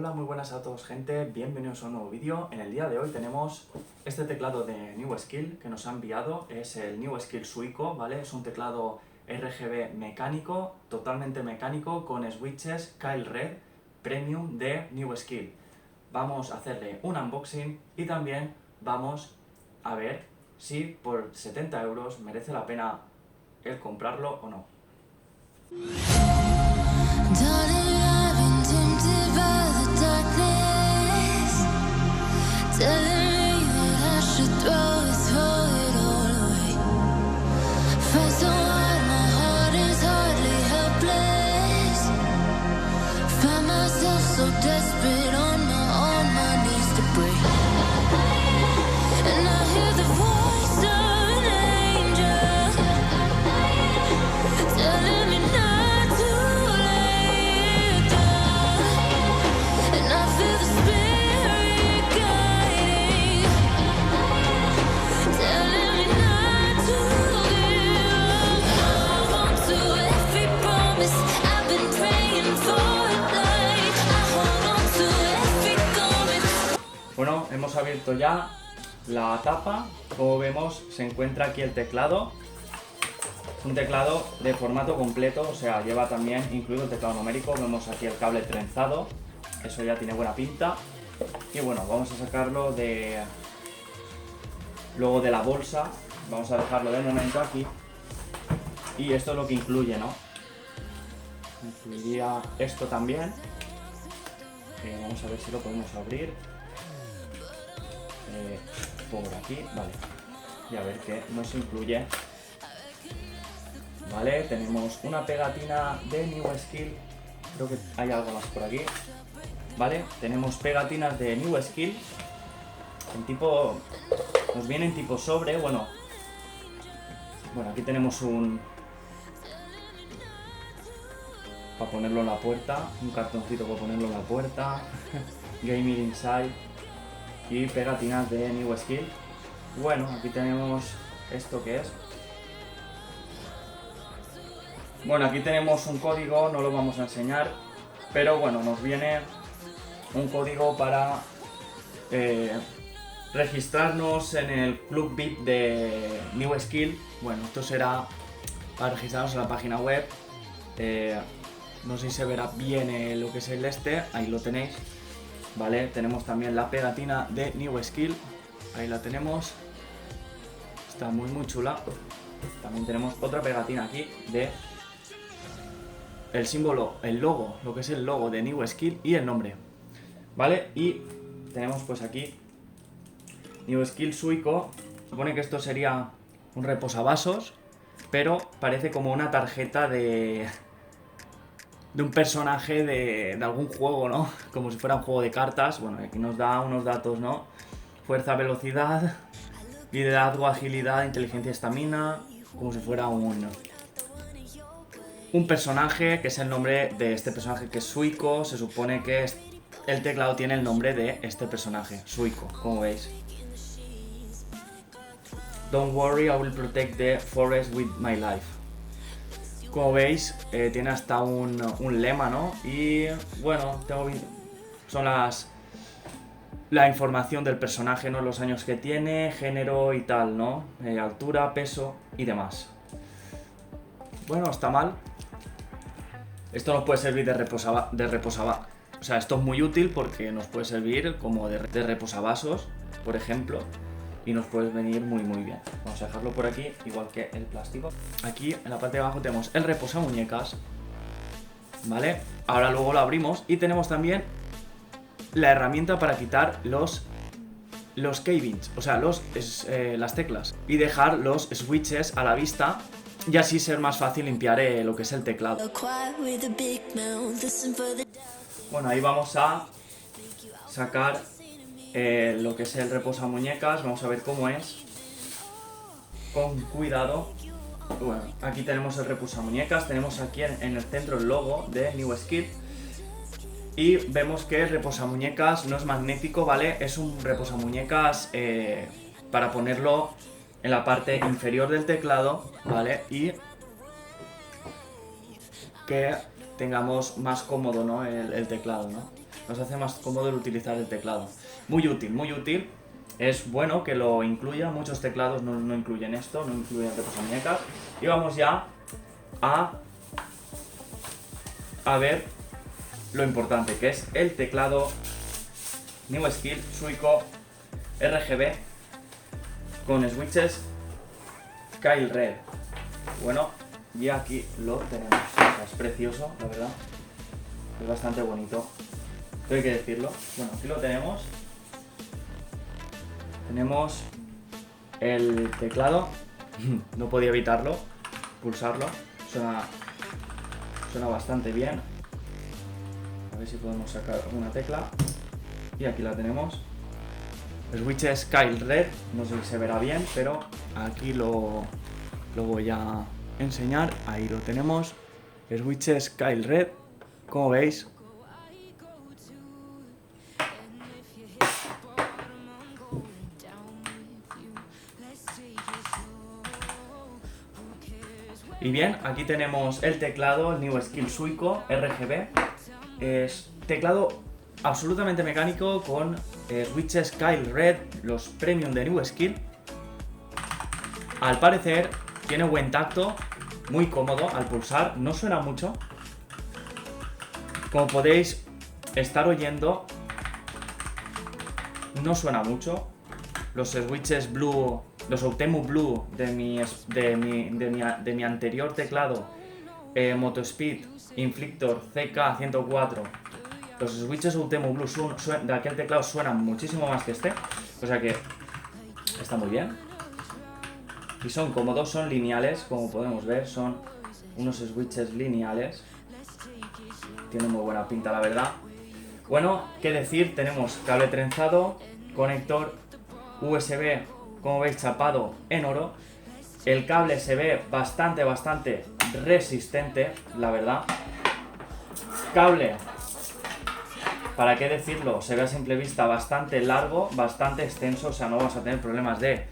Hola, muy buenas a todos, gente, bienvenidos a un nuevo vídeo. En el día de hoy tenemos este teclado de NewSkill que nos ha enviado, es el NewSkill Suico, ¿vale? Es un teclado RGB mecánico, totalmente mecánico, con switches Kyle Red Premium de NewSkill. Vamos a hacerle un unboxing y también vamos a ver si por 70 euros merece la pena el comprarlo o no. Bueno, hemos abierto ya la tapa. Como vemos, se encuentra aquí el teclado. Un teclado de formato completo, o sea, lleva también incluido el teclado numérico. Vemos aquí el cable trenzado, eso ya tiene buena pinta. Y bueno, vamos a sacarlo luego de la bolsa. Vamos a dejarlo de momento aquí. Y esto es lo que incluye, ¿no? Incluiría esto también. Vamos a ver si lo podemos abrir. Por aquí, vale. Y a ver qué nos incluye. Vale, tenemos una pegatina de NewSkill. Creo que hay algo más por aquí. Vale, tenemos pegatinas de NewSkill. En tipo. Nos viene en tipo sobre. Bueno, aquí tenemos un. Para ponerlo en la puerta. Un cartoncito para ponerlo en la puerta. Gaming Inside. Y pegatinas de NewSkill. Bueno, aquí tenemos esto que es. Bueno, aquí tenemos un código, no lo vamos a enseñar, pero bueno, nos viene un código para registrarnos en el club VIP de NewSkill. Bueno, esto será para registrarnos en la página web. No sé si se verá bien lo que es el ahí lo tenéis. Vale, tenemos también la pegatina de NewSkill, ahí la tenemos, está muy chula. También tenemos otra pegatina aquí de el símbolo, el logo, lo que es el logo de NewSkill y el nombre. Vale, y tenemos pues aquí NewSkill Suico. Supone que esto sería un reposavasos, pero parece como una tarjeta de un personaje de algún juego, ¿no? Como si fuera un juego de cartas. Bueno, aquí nos da unos datos, ¿no? Fuerza, velocidad, liderazgo, agilidad, inteligencia, estamina. Como si fuera un personaje, que es el nombre de este personaje, que es Suico. Se supone que el teclado tiene el nombre de este personaje, Suico, como veis. Don't worry, I will protect the forest with my life. Como veis, tiene hasta un lema, ¿no? Y bueno, son la información del personaje, ¿no? Los años que tiene, género y tal, ¿no? Altura, peso y demás. Bueno, está mal. Esto nos puede servir de reposavasos. O sea, esto es muy útil porque nos puede servir como de reposavasos, por ejemplo. Y nos puede venir muy bien. Vamos a dejarlo por aquí, igual que el plástico. Aquí en la parte de abajo tenemos el reposamuñecas, ¿vale? Ahora luego lo abrimos y tenemos también la herramienta para quitar los keybinds, o sea, las teclas, y dejar los switches a la vista y así ser más fácil limpiar lo que es el teclado. Bueno, ahí vamos a sacar lo que es el reposamuñecas. Vamos a ver cómo es, con cuidado. Bueno, aquí tenemos el reposamuñecas, tenemos aquí en el centro el logo de NewSkill y vemos que el reposamuñecas no es magnético, ¿vale? Es un reposamuñecas para ponerlo en la parte inferior del teclado, ¿vale? Y que tengamos más cómodo, ¿no? el teclado, ¿no? Nos hace más cómodo el utilizar el teclado. Muy útil, muy útil. Es bueno que lo incluya. Muchos teclados no incluyen esto, no incluyen reposamuñecas. Y vamos ya a ver lo importante, que es el teclado NewSkill Suico RGB con switches Kyle Red. Bueno, y aquí lo tenemos. O sea, es precioso, la verdad. Es bastante bonito. Esto hay que decirlo. Bueno, aquí lo tenemos. Tenemos el teclado. No podía evitarlo. Pulsarlo. Suena bastante bien. A ver si podemos sacar una tecla. Y aquí la tenemos. Switches Kyle Red. No sé si se verá bien, pero aquí lo voy a enseñar. Ahí lo tenemos. Switches Kyle Red. Como veis. Y bien, aquí tenemos el teclado, el NewSkill Suico RGB. Es teclado absolutamente mecánico con switches Kyle Red, los premium de NewSkill. Al parecer tiene buen tacto, muy cómodo al pulsar, no suena mucho. Como podéis estar oyendo, no suena mucho. Los switches Blue, los Outemu Blue de mi anterior teclado Motospeed Inflictor CK104, los switches Outemu Blue de aquel teclado suenan muchísimo más que este, o sea que está muy bien. Y son cómodos, son lineales, como podemos ver, son unos switches lineales. Tiene muy buena pinta, la verdad. Bueno, qué decir, tenemos cable trenzado, conector USB, como veis, chapado en oro. El cable se ve bastante resistente, la verdad. Cable, para qué decirlo, se ve a simple vista bastante largo, bastante extenso, o sea, no vamos a tener problemas de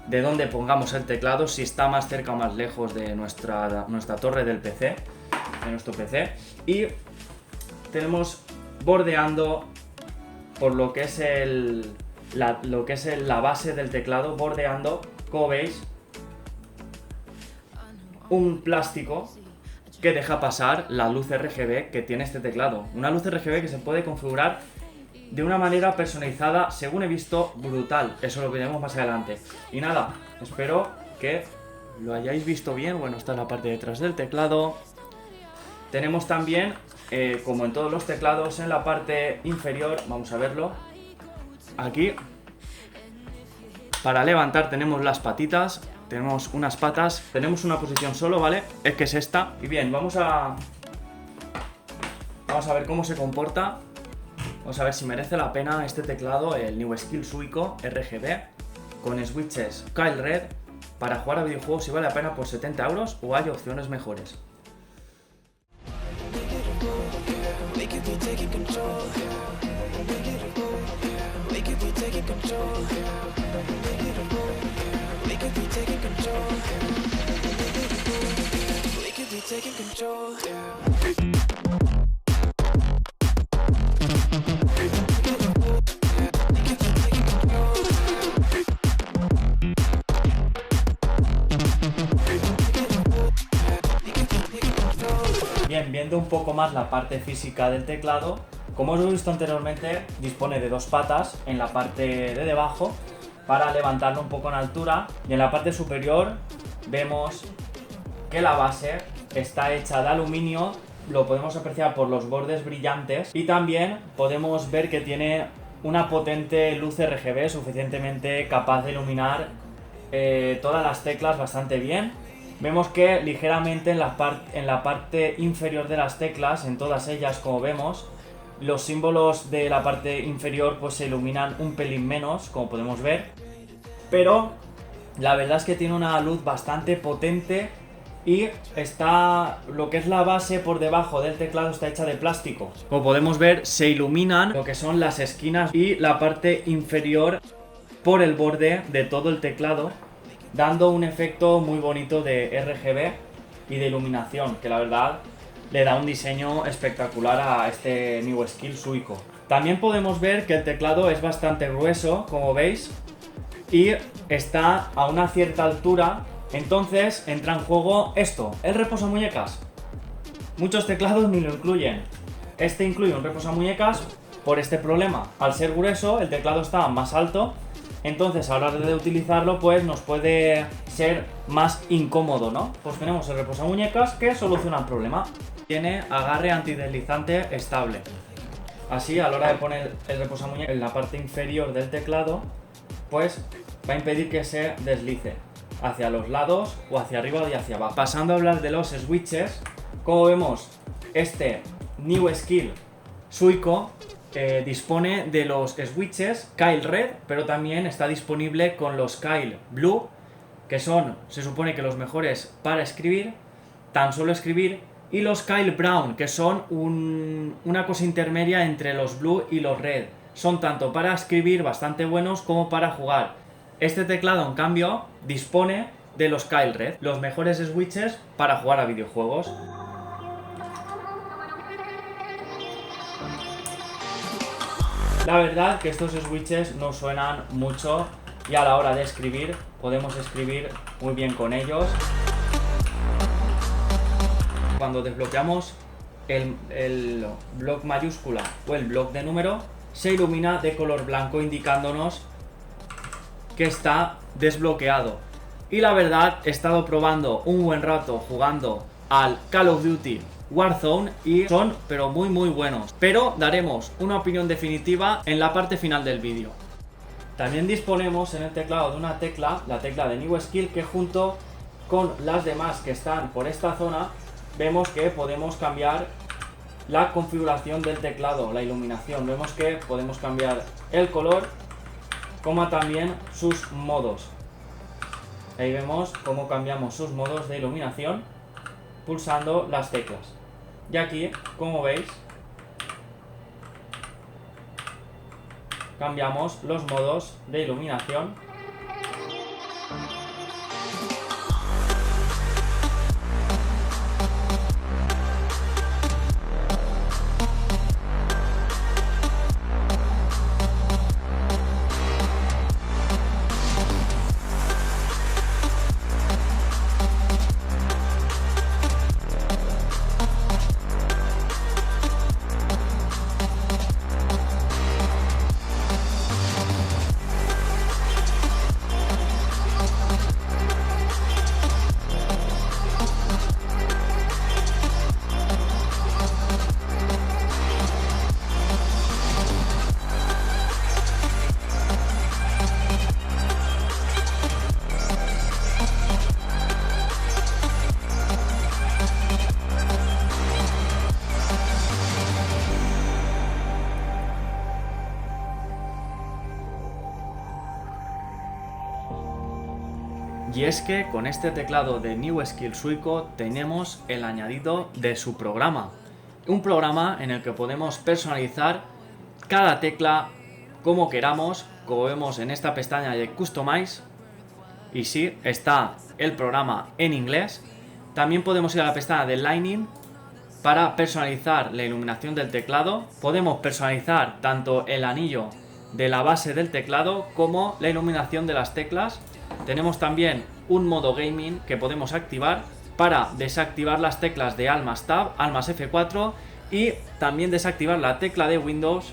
dónde pongamos el teclado, si está más cerca o más lejos de nuestra torre del PC, de nuestro PC. Y tenemos bordeando por lo que es la base del teclado, bordeando, como veis, un plástico que deja pasar la luz RGB que tiene este teclado. Una luz RGB que se puede configurar de una manera personalizada, según he visto, brutal. Eso lo veremos más adelante. Y nada, espero que lo hayáis visto bien. Bueno, esta es la parte de detrás del teclado. Tenemos también, como en todos los teclados, en la parte inferior, vamos a verlo, aquí, para levantar tenemos las patitas, tenemos unas patas, tenemos una posición solo, ¿vale? Es que es esta. Y bien, vamos a ver cómo se comporta. Vamos a ver si merece la pena este teclado, el NewSkill Suico RGB, con switches Kyle Red, para jugar a videojuegos, si vale la pena por 70 € o hay opciones mejores. Bien, viendo un poco más la parte física del teclado, como os he visto anteriormente, dispone de dos patas en la parte de debajo para levantarlo un poco en altura, y en la parte superior vemos que la base está hecha de aluminio, lo podemos apreciar por los bordes brillantes, y también podemos ver que tiene una potente luz RGB suficientemente capaz de iluminar todas las teclas bastante bien. Vemos que ligeramente en la parte inferior de las teclas, en todas ellas, como vemos, los símbolos de la parte inferior pues se iluminan un pelín menos, como podemos ver, pero la verdad es que tiene una luz bastante potente, y lo que es la base por debajo del teclado está hecha de plástico. Como podemos ver, se iluminan lo que son las esquinas y la parte inferior por el borde de todo el teclado, dando un efecto muy bonito de RGB y de iluminación, que la verdad le da un diseño espectacular a este New Skill Suico. También podemos ver que el teclado es bastante grueso, como veis, y está a una cierta altura, entonces entra en juego esto, el reposamuñecas. Muchos teclados ni lo incluyen. Este incluye un reposamuñecas por este problema. Al ser grueso, el teclado está más alto, entonces a la hora de utilizarlo pues nos puede ser más incómodo, ¿no? Pues tenemos el reposamuñecas que soluciona el problema. Tiene agarre antideslizante estable. Así, a la hora de poner el reposamuñecas en la parte inferior del teclado, pues va a impedir que se deslice hacia los lados o hacia arriba y hacia abajo. Pasando a hablar de los switches, como vemos, este New Skill Suico dispone de los switches Kyle Red, pero también está disponible con los Kyle Blue, que son, se supone que los mejores para escribir, tan solo escribir, y los Kyle Brown, que son una cosa intermedia entre los Blue y los Red. Son tanto para escribir bastante buenos como para jugar. Este teclado, en cambio, dispone de los Kyle Red, los mejores switches para jugar a videojuegos. La verdad que estos switches no suenan mucho y a la hora de escribir podemos escribir muy bien con ellos. Cuando desbloqueamos el bloc mayúscula o el bloc de número, se ilumina de color blanco indicándonos que está desbloqueado. Y la verdad, he estado probando un buen rato jugando al Call of Duty Warzone y son pero muy buenos. Pero daremos una opinión definitiva en la parte final del vídeo. También disponemos en el teclado de una tecla, la tecla de New Skill, que junto con las demás que están por esta zona, vemos que podemos cambiar la configuración del teclado, la iluminación. Vemos que podemos cambiar el color, como también sus modos. Ahí vemos cómo cambiamos sus modos de iluminación pulsando las teclas. Y aquí, como veis, cambiamos los modos de iluminación. Y es que con este teclado de New Skill Suico tenemos el añadido de su programa. Un programa en el que podemos personalizar cada tecla como queramos, como vemos en esta pestaña de Customize. Y sí, está el programa en inglés. También podemos ir a la pestaña de Lighting para personalizar la iluminación del teclado. Podemos personalizar tanto el anillo de la base del teclado como la iluminación de las teclas. Tenemos también un modo gaming que podemos activar para desactivar las teclas de Alt más Tab, Alt más F4 y también desactivar la tecla de Windows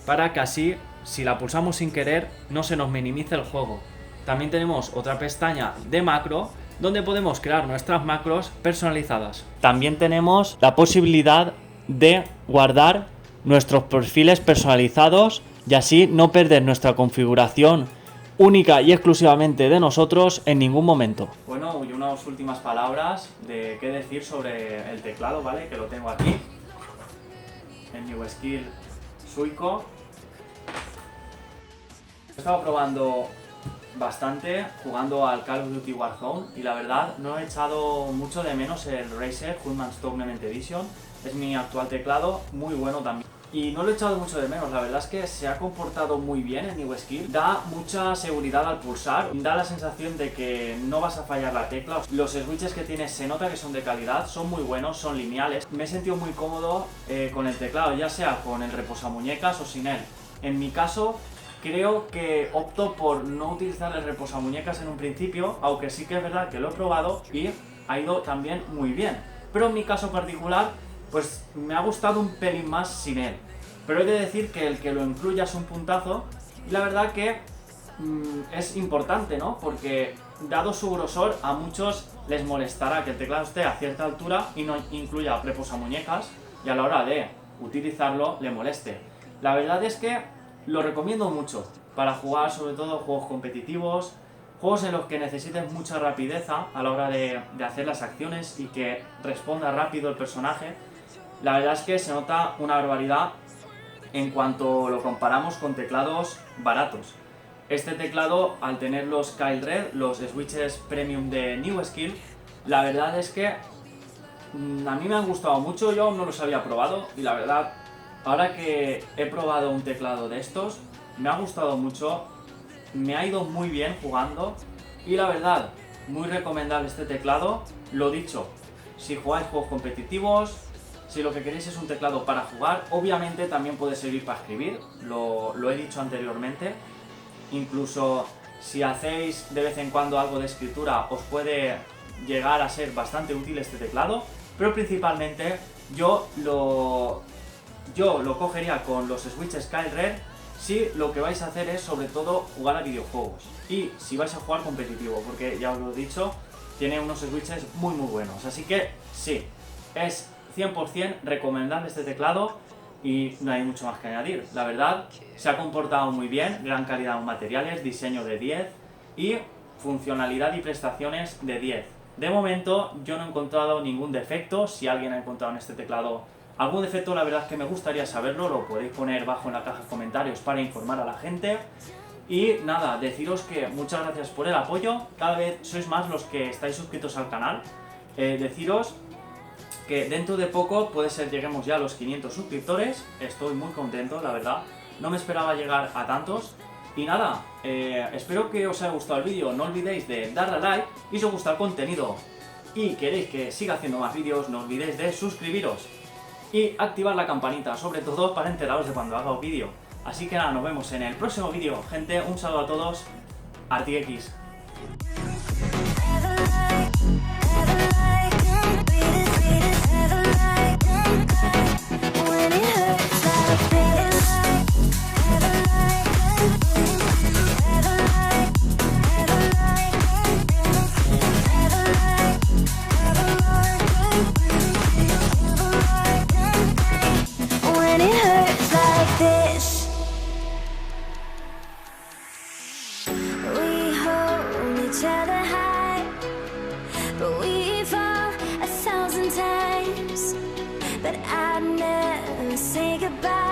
para que así, si la pulsamos sin querer, no se nos minimice el juego. También tenemos otra pestaña de macro donde podemos crear nuestras macros personalizadas. También tenemos la posibilidad de guardar nuestros perfiles personalizados y así no perder nuestra configuración única y exclusivamente de nosotros en ningún momento. Bueno, y unas últimas palabras de qué decir sobre el teclado, ¿vale? Que lo tengo aquí, el New Skill Suico. He estado probando bastante jugando al Call of Duty Warzone y la verdad no he echado mucho de menos el Razer Human Stock Element Edition. Es mi actual teclado, muy bueno también. y no lo he echado mucho de menos. La verdad es que se ha comportado muy bien el New Skill, da mucha seguridad al pulsar, da la sensación de que no vas a fallar la tecla. Los switches que tiene se nota que son de calidad, son muy buenos, son lineales. Me he sentido muy cómodo con el teclado, ya sea con el reposamuñecas o sin él. En mi caso, creo que opto por no utilizar el reposamuñecas en un principio, aunque sí que es verdad que lo he probado y ha ido también muy bien. Pero en mi caso particular, pues me ha gustado un pelín más sin él. Pero he de decir que el que lo incluya es un puntazo y la verdad que es importante, ¿no? Porque dado su grosor, a muchos les molestará que el teclado esté a cierta altura y no incluya reposamuñecas y a la hora de utilizarlo le moleste. La verdad es que lo recomiendo mucho para jugar sobre todo juegos competitivos, juegos en los que necesites mucha rapidez a la hora de hacer las acciones y que responda rápido el personaje. La verdad es que se nota una barbaridad en cuanto lo comparamos con teclados baratos. Este teclado, al tener los Kyle Red, los switches premium de New Skill, la verdad es que a mí me han gustado mucho. Yo no los había probado y la verdad, ahora que he probado un teclado de estos, me ha gustado mucho, me ha ido muy bien jugando y la verdad, muy recomendable este teclado. Lo dicho, si jugáis juegos competitivos, si lo que queréis es un teclado para jugar, obviamente también puede servir para escribir, lo he dicho anteriormente. Incluso si hacéis de vez en cuando algo de escritura, os puede llegar a ser bastante útil este teclado, pero principalmente yo lo cogería con los switches Kyle Red si lo que vais a hacer es sobre todo jugar a videojuegos y si vais a jugar competitivo, porque ya os lo he dicho, tiene unos switches muy buenos, así que sí, es 100% recomendable este teclado y no hay mucho más que añadir. La verdad, se ha comportado muy bien, gran calidad de materiales, diseño de 10 y funcionalidad y prestaciones de 10. De momento yo no he encontrado ningún defecto. Si alguien ha encontrado en este teclado algún defecto, la verdad es que me gustaría saberlo, lo podéis poner bajo en la caja de comentarios para informar a la gente. Y nada, deciros que muchas gracias por el apoyo, cada vez sois más los que estáis suscritos al canal. Deciros que dentro de poco puede ser lleguemos ya a los 500 suscriptores, estoy muy contento, la verdad, no me esperaba llegar a tantos. Y nada, espero que os haya gustado el vídeo, no olvidéis de darle a like y si os gusta el contenido y queréis que siga haciendo más vídeos, no olvidéis de suscribiros y activar la campanita, sobre todo para enteraros de cuando haga un vídeo. Así que nada, nos vemos en el próximo vídeo, gente, un saludo a todos, ArtiX. But I'd never say goodbye.